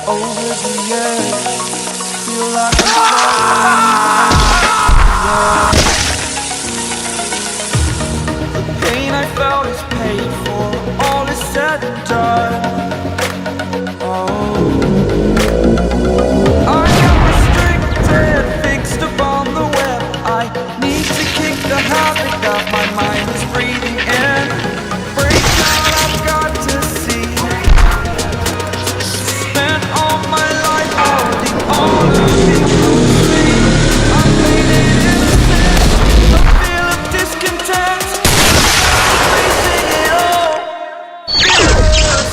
Over the edge, feel like I'm falling. The pain I felt is paid for, all is said and done. Oh, I am restricted, fixed upon the web. I need to kick the habit that my mind is breathing in. Break down, I've got to see. Spent all my life holding all of it closely. I played it innocent, a feel of discontent. Facing it all, fearless.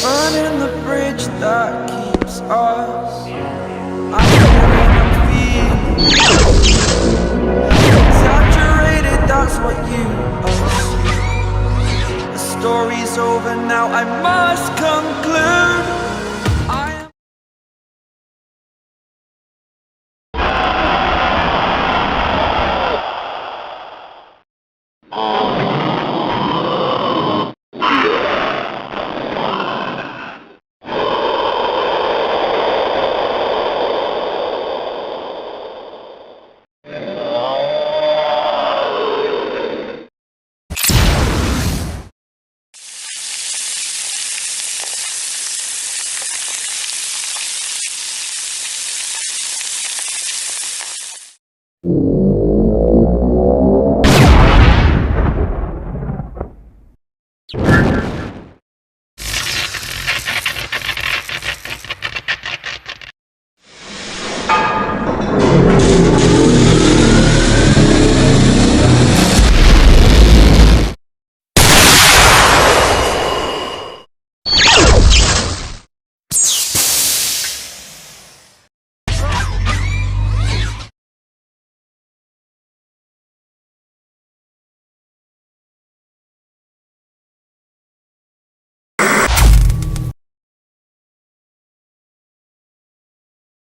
Burning the bridge that keeps us. I'm feeling exaggerated, that's what you assume. The story's over now, I must conclude.